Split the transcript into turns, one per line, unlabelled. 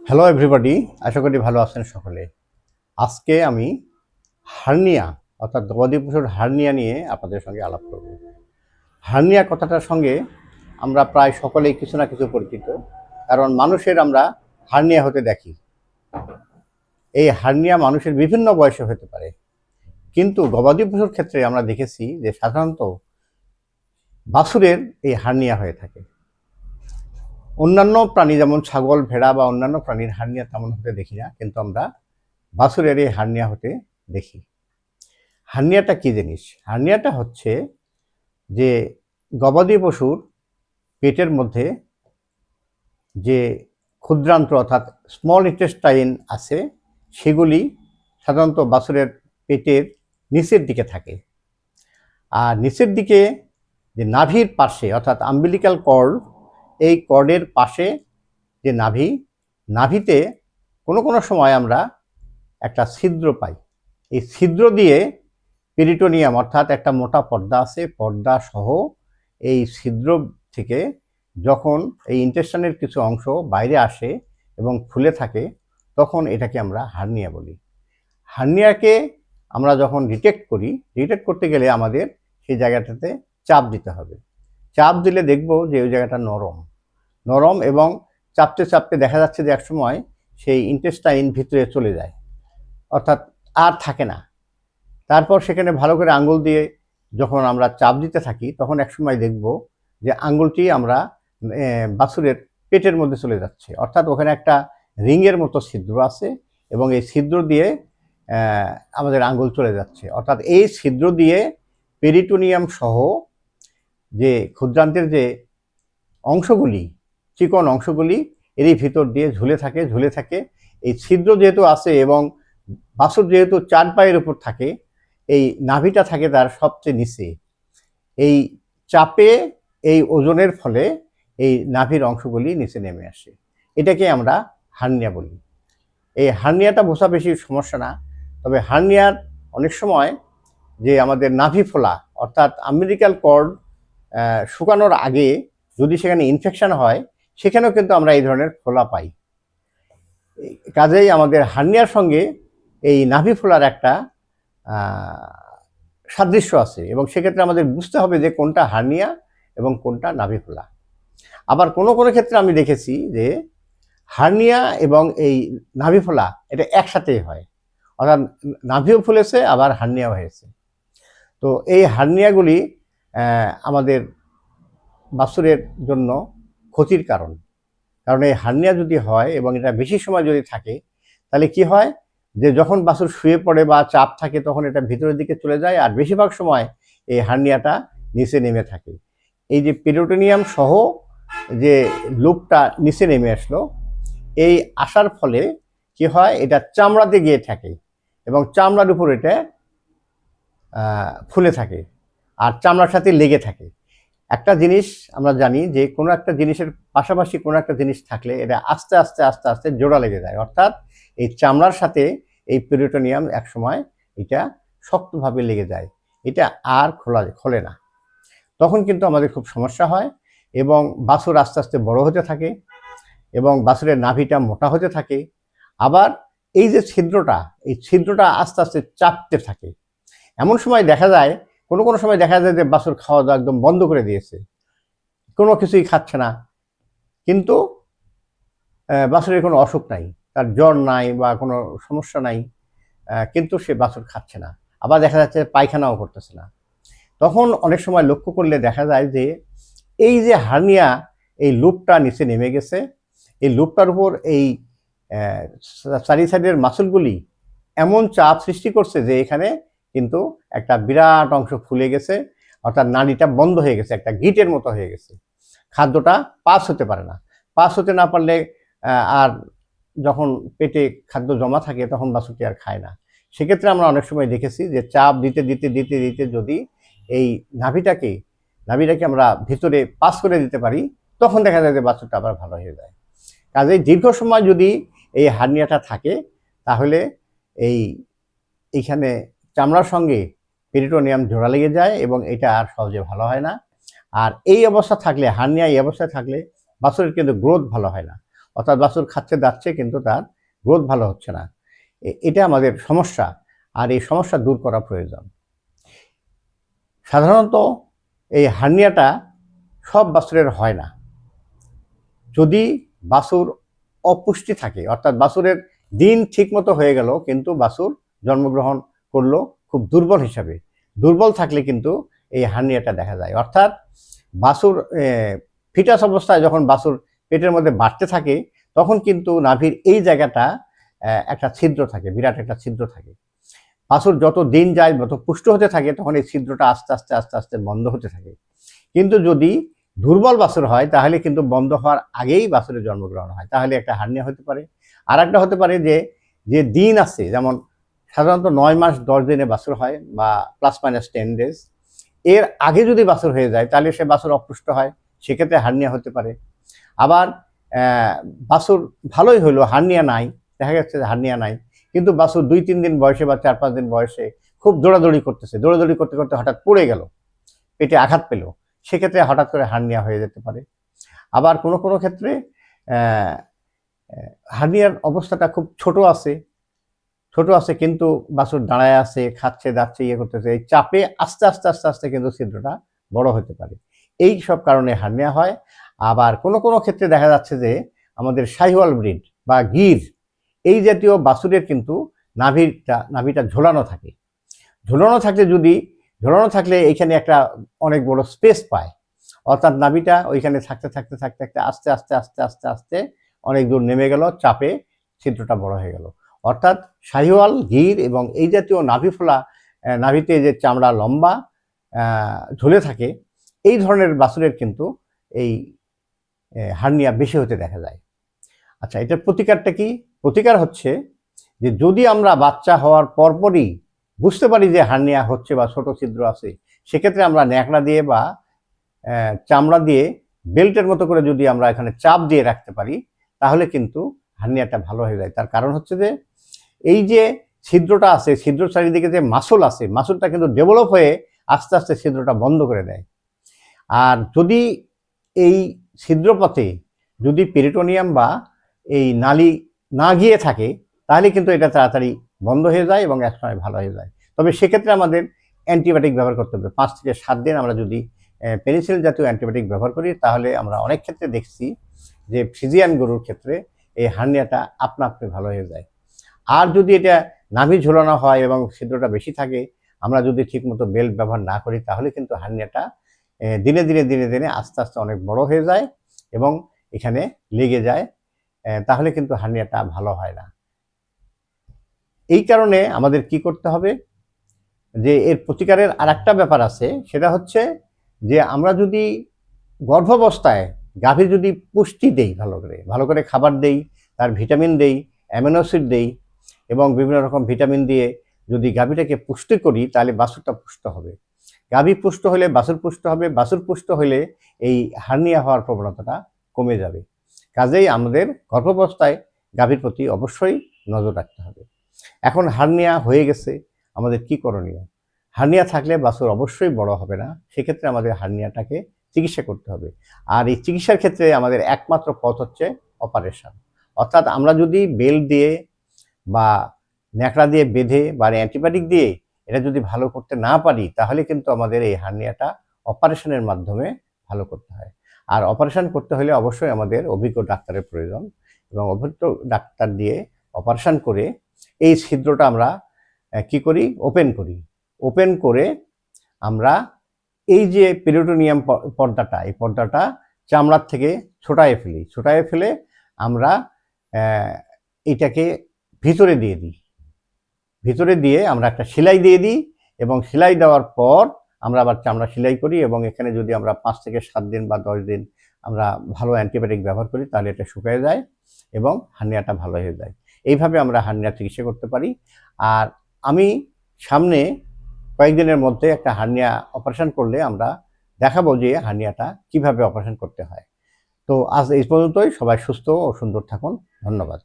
Hello everybody, আশা করি ভালো আছেন সকলে। আজকে আমি হার্নিয়া অর্থাৎ গবাদি পশুর হার্নিয়া নিয়ে আপনাদের সঙ্গে আলাপ করব। হার্নিয়া কথাটার সঙ্গে আমরা প্রায় সকলেই কিছু না কিছু পরিচিত, কারণ মানুষের আমরা হার্নিয়া হতে দেখি। এই হার্নিয়া মানুষের বিভিন্ন বয়সে হতে পারে, কিন্তু গবাদি পশুর ক্ষেত্রে আমরা দেখেছি যে সাধারণত বাছুরের এই হার্নিয়া হয়ে থাকে। অন্যান্য প্রাণী যেমন ছাগল, ভেড়া বা অন্যান্য প্রাণীর হার্নিয়া তেমন হতে দেখি না, কিন্তু আমরা বাছুরের এই হার্নিয়া হতে দেখি। হার্নিয়াটা কি জিনিস? হার্নিয়াটা হচ্ছে যে গবাদি পশুর পেটের মধ্যে যে ক্ষুদ্রান্ত্র অর্থাৎ স্মল ইন্টেস্টাইন আছে, সেগুলি সাধারণত বাছুরের পেটের নিচের দিকে থাকে। আর নিচের দিকে যে নাভির পাশে অর্থাৎ আম্বিলিক্যাল কর্ড, এই কর্ডের পাশে যে নাভিতে কোনো কোনো সময় আমরা একটা ছিদ্র পাই। এই ছিদ্র দিয়ে পেরিটোনিয়াম অর্থাৎ একটা মোটা পর্দা আছে, পর্দা সহ এই ছিদ্র থেকে যখন এই ইন্টেস্টাইনের কিছু অংশ বাইরে আসে এবং ফুলে থাকে, তখন এটাকে আমরা হার্নিয়া বলি। হার্নিয়াকে আমরা যখন ডিটেক্ট করতে গেলে আমাদের সেই জায়গাটাতে চাপ দিতে হবে। চাপ দিলে দেখব যে ওই জায়গাটা নরম এবং চাপতে চাপতে দেখা যাচ্ছে যে একসময় সেই ইন্টেস্টাইন ভিতরে চলে যায়, অর্থাৎ আর থাকে না। তারপর সেখানে ভালো করে আঙ্গুল দিয়ে যখন আমরা চাপ দিতে থাকি, তখন একসময় দেখব যে আঙ্গুলটি আমরা বাছুরের পেটের মধ্যে চলে যাচ্ছে, অর্থাৎ ওখানে একটা রিংয়ের মতো ছিদ্র আছে এবং এই ছিদ্র দিয়ে আমাদের আঙ্গুল চলে যাচ্ছে। অর্থাৎ এই ছিদ্র দিয়ে পেরিটোনিয়াম সহ যে ক্ষুদ্রান্তের যে অংশগুলি, চিকন অংশগুলি এরই ভিতর দিয়ে ঝুলে থাকে। এই ছিদ্র যেহেতু আছে এবং বাছুর যেহেতু 4 পায়ের উপর থাকে, এই নাভিটা থাকে তার সবচেয়ে নিচে। এই চাপে, এই ওজনের ফলে এই নাভির অংশগুলি নিচে নেমে আসে। এটাকে আমরা হার্নিয়া বলি। এই হার্নিয়াটা বোঝা বেশি সমস্যা না, তবে হার্নিয়ার অনেক সময় যে আমাদের নাভি ফোলা অর্থাৎ আম্বিলিক্যাল কর্ড শুকানোর আগে যদি সেখানে ইনফেকশন হয়, সেখানেও কিন্তু আমরা এই ধরনের ফোলা পাই। কাজেই আমাদের হার্নিয়ার সঙ্গে এই নাভি ফোলার একটা সাদৃশ্য আছে এবং সেক্ষেত্রে আমাদের বুঝতে হবে যে কোনটা হার্নিয়া এবং কোনটা নাভি ফোলা। আবার কোনো কোনো ক্ষেত্রে আমি দেখেছি যে হার্নিয়া এবং এই নাভি ফোলা এটা একসাথেই হয়, অর্থাৎ নাভিও ফুলেছে আবার হার্নিয়াও হয়েছে। তো এই হার্নিয়াগুলি আমাদের বাছুরের জন্য ক্ষতির কারণ এই হার্নিয়া যদি হয় এবং এটা বেশি সময় যদি থাকে, তাহলে কি হয় যে যখন বাছুর শুয়ে পড়ে বা চাপ থাকে তখন এটা ভিতরের দিকে চলে যায়, আর বেশিরভাগ সময় এই হার্নিয়াটা নিচে নেমে থাকে। এই যে পেরিটোনিয়াম সহ যে লুপটা নিচে নেমে আসলো, এই আসার ফলে কি হয়, এটা চামড়াতে গিয়ে থাকে এবং চামড়ার উপর এটা ফুলে থাকে আর চামড়ার সাথে লেগে থাকে। একটা জিনিস আমরা জানি যে কোনো একটা জিনিসের পাশাপাশি কোনো একটা জিনিস থাকলে এটা আস্তে আস্তে আস্তে আস্তে জোড়া লেগে যায়, অর্থাৎ এই চামড়ার সাথে এই পেরিটোনিয়াম একসময় এটা শক্তভাবে লেগে যায়, এটা আর খোলে না। তখন কিন্তু আমাদের খুব সমস্যা হয় এবং বাছুর আস্তে আস্তে বড় হতে থাকে এবং বাছুরের নাভিটা মোটা হতে থাকে। আবার এই যে ছিদ্রটা আস্তে আস্তে চাপতে থাকে। এমন সময় দেখা যায়, কোনো সময় দেখা যায় যে বাছুর খাওয়া দাওয়া একদম বন্ধ করে দিয়েছে, কোনো কিছুই খাচ্ছে না, কিন্তু বাছুরের কোনো অসুখ নাই, তার জ্বর নাই বা কোনো সমস্যা নাই, কিন্তু সে বাছুর খাচ্ছে না। আবার দেখা যাচ্ছে পায়খানাও করতেছে না। তখন অনেক সময় লক্ষ্য করলে দেখা যায় যে এই যে হার্নিয়া, এই লুপটা নিচে নেমে গেছে, এই লুপটার উপর এই চারি সাইডের মাসলগুলি এমন চাপ সৃষ্টি করছে যে এখানে কিন্তু একটা বিরাট অংশ ফুলে গেছে, অর্থাৎ নাড়িটা বন্ধ হয়ে গেছে, একটা গিটের মতো হয়ে গেছে। খাদ্যটা পাস হতে পারে না। পাস হতে না পারলে আর যখন পেটে খাদ্য জমা থাকে তখন বাছুরটি আর খায় না। সেক্ষেত্রে আমরা অনেক সময় দেখেছি যে চাপ দিতে দিতে দিতে দিতে যদি এই নাভিটাকে আমরা ভিতরে পাস করে দিতে পারি, তখন দেখা যায় যে বাছুরটা আবার ভালো হয়ে যায়। কাজেই দীর্ঘ সময় যদি এই হার্নিয়াটা থাকে, তাহলে এইখানে চামড়ার সঙ্গে পেরিটোনিয়াম জোড়া লেগে যায় এবং এটা আর সহজে ভালো হয় না। আর এই অবস্থা থাকলে, হার্নিয়া এই অবস্থায় থাকলে বাছুরের কিন্তু গ্রোথ ভালো হয় না। অর্থাৎ বাছুর খাচ্ছে দাচ্ছে কিন্তু তার গ্রোথ ভালো হচ্ছে না। এটা আমাদের সমস্যা, আর এই সমস্যা দূর করা প্রয়োজন। সাধারণত এই হার্নিয়াটা সব বাছুরের হয় না। যদি বাছুর অপুষ্টি থাকে, অর্থাৎ বাছুরের দিন ঠিকমতো হয়ে গেল কিন্তু বাছুর জন্মগ্রহণ করলো খুব দুর্বল হিসাবে, দুর্বল থাকলে কিন্তু এই হার্নিয়াটা দেখা যায়। অর্থাৎ বাছুর ফিটাস অবস্থায় যখন বাছুর পেটের মধ্যে বাড়তে থাকে তখন কিন্তু নাভির এই জায়গাটা একটা ছিদ্র থাকে, বিরাট একটা ছিদ্র থাকে। বাছুর যত দিন যায়, যত পুষ্ট হতে থাকে তখন এই ছিদ্রটা আস্তে আস্তে আস্তে আস্তে বন্ধ হতে থাকে। কিন্তু যদি দুর্বল বাছুর হয় তাহলে কিন্তু বন্ধ হওয়ার আগেই বাছুরের জন্মগ্রহণ হয়, তাহলে একটা হার্নিয়া হতে পারে। আর একটা হতে পারে যে যে দিন আছে, যেমন সাধারণত 9 মাস 10 দিনে বাছুর হয় বা +- 10 ডেজ, এর আগে যদি বাছুর হয়ে যায় তাহলে সে বাছুর অপুষ্ট হয়, সেক্ষেত্রে হার্নিয়া হতে পারে। আবার বাছুর ভালোই হলো, হার্নিয়া নাই, দেখা যাচ্ছে যে হার্নিয়া নাই, কিন্তু বাছুর 2-3 দিন বয়সে বা 4-5 দিন বয়সে খুব দৌড়াদৌড়ি করতেছে, দৌড়াদৌড়ি করতে করতে হঠাৎ পড়ে গেল, পেটে আঘাত পেল, সেক্ষেত্রে হঠাৎ করে হার্নিয়া হয়ে যেতে পারে। আবার কোনো কোনো ক্ষেত্রে হার্নিয়ার অবস্থাটা খুব ছোট আছে কিন্তু বাছুর দাঁড়ায় আছে, খাচ্ছে দাচ্ছে, ইয়ে করতেছে, এই চাপে আস্তে আস্তে আস্তে আস্তে কিন্তু ছিদ্রটা বড় হতে পারে। এই সব কারণে হার্নিয়া হয়। আবার কোনো কোনো ক্ষেত্রে দেখা যাচ্ছে যে আমাদের শাহিওয়াল ব্রিড বা গির, এই জাতীয় বাছুরের কিন্তু নাভিটা ঝোলানো থাকে। ঝোলানো থাকলে এইখানে একটা অনেক বড় স্পেস পায়, অর্থাৎ নাভিটা ওইখানে থাকতে থাকতে থাকতে থাকতে আস্তে আস্তে আস্তে আস্তে আস্তে অনেক দূর নেমে গেল, চাপে ছিদ্রটা বড় হয়ে গেল। অর্থাৎ শাহিওয়াল, গির এবং এই জাতীয় নাভিফোলা, নাভিতে যে চামড়া লম্বা ঝুলে থাকে, এই ধরনের বাছুরের কিন্তু এই হার্নিয়া বেশি হতে দেখা যায়। আচ্ছা, এটার প্রতিকারটা কি? প্রতিকার হচ্ছে যে যদি আমরা বাচ্চা হওয়ার পরপরই বুঝতে পারি যে হার্নিয়া হচ্ছে বা ছোট ছিদ্র আছে, সেক্ষেত্রে আমরা ন্যাকড়া দিয়ে বা চামড়া দিয়ে বেল্টের মতো করে যদি আমরা এখানে চাপ দিয়ে রাখতে পারি তাহলে কিন্তু হার্নিয়াটা ভালো হয়ে যায়। তার কারণ হচ্ছে যে এই যে ছিদ্রটা আছে, ছিদ্র চারিদিকে যে মাসল আছে, মাসলটা কিন্তু ডেভেলপ হয়ে আস্তে আস্তে ছিদ্রটা বন্ধ করে দেয়। আর যদি এই ছিদ্রপথে যদি পেরিটোনিয়াম বা এই নালী না গিয়ে থাকে তাহলে কিন্তু এটা তাড়াতাড়ি বন্ধ হয়ে যায় এবং একসময় ভালো হয়ে যায়। তবে সেক্ষেত্রে আমাদের অ্যান্টিবায়োটিক ব্যবহার করতে হবে। 5 থেকে 7 দিন আমরা যদি পেনিসিলিন জাতীয় অ্যান্টিবায়োটিক ব্যবহার করি তাহলে আমরা অনেক ক্ষেত্রে দেখছি যে ফ্রিজিয়ান গরুর ক্ষেত্রে এই হার্নিয়াটা আপনা আপনি ভালো হয়ে যায়। আর যদি এটা নাভি ঝোলানো হয় এবং ছিদ্রটা বেশি থাকে, আমরা যদি ঠিকমতো বেল্ট ব্যবহার না করি তাহলে কিন্তু হার্নিয়াটা দিনে দিনে দিনে দিনে আস্তে আস্তে অনেক বড় হয়ে যায় এবং এখানে লেগে যায়, তাহলে কিন্তু হার্নিয়াটা ভালো হয় না। এই কারণে আমাদের কি করতে হবে, যে এর প্রতিকারের আরেকটা ব্যাপার আছে, সেটা হচ্ছে যে আমরা যদি গর্ভাবস্থায় গাভীর যদি পুষ্টি দেই, ভালো করে খাবার দেই, তার ভিটামিন দেই, অ্যামিনো অ্যাসিড দেই এবং বিভিন্ন রকম ভিটামিন দিয়ে যদি গাভীটাকে পুষ্টি করি তাহলে বাছুরটা পুষ্ট হবে। গাভী পুষ্ট হলে বাছুর পুষ্ট হবে, বাছুর পুষ্ট হলে এই হার্নিয়া হওয়ার প্রবণতাটা কমে যাবে। কাজেই আমাদের গর্ভাবস্থায় গাভীর প্রতি অবশ্যই নজর রাখতে হবে। এখন হার্নিয়া হয়ে গেছে, আমাদের কি করণীয়? হার্নিয়া থাকলে বাছুর অবশ্যই বড় হবে না, সেক্ষেত্রে আমাদের হার্নিয়াটাকে চিকিৎসা করতে হবে। আর এই চিকিৎসার ক্ষেত্রে আমাদের একমাত্র পথ হচ্ছে অপারেশন। অর্থাৎ আমরা যদি বেল্ট দিয়ে বা ন্যাকড়া দিয়ে বেঁধে বা অ্যান্টিবায়োটিক দিয়ে এটা যদি ভালো করতে না পারি তাহলে কিন্তু আমাদের এই হার্নিয়াটা অপারেশনের মাধ্যমে ভালো করতে হয়। আর অপারেশন করতে হলে অবশ্যই আমাদের অভিজ্ঞ ডাক্তারের প্রয়োজন এবং অভিজ্ঞ ডাক্তার দিয়ে অপারেশন করে এই ছিদ্রটা আমরা কি করি, ওপেন করে আমরা এই যে পেরিটোনিয়াম পর্দাটা, এই পর্দাটা চামড়ার থেকে ছোটায় ফেলে আমরা এটাকে ভিতরে দিয়ে আমরা একটা সেলাই দিয়ে দিই এবং সেলাই দেওয়ার পর আমরা আবার চামড়া সেলাই করি এবং এখানে যদি আমরা 5 থেকে 7 দিন বা 10 দিন আমরা ভালো অ্যান্টিবায়োটিক ব্যবহার করি তাহলে এটা শুকিয়ে যায় এবং হার্নিয়াটা ভালো হয়ে যায়। এইভাবে আমরা হার্নিয়া চিকিৎসা করতে পারি। আর আমি সামনে কয়েকদিনের মধ্যে একটা হার্নিয়া অপারেশন করলে আমরা দেখাবো যে হার্নিয়াটা কিভাবে অপারেশন করতে হয়। তো আজ এই পর্যন্তই। সবাই সুস্থ ও সুন্দর থাকুন। ধন্যবাদ।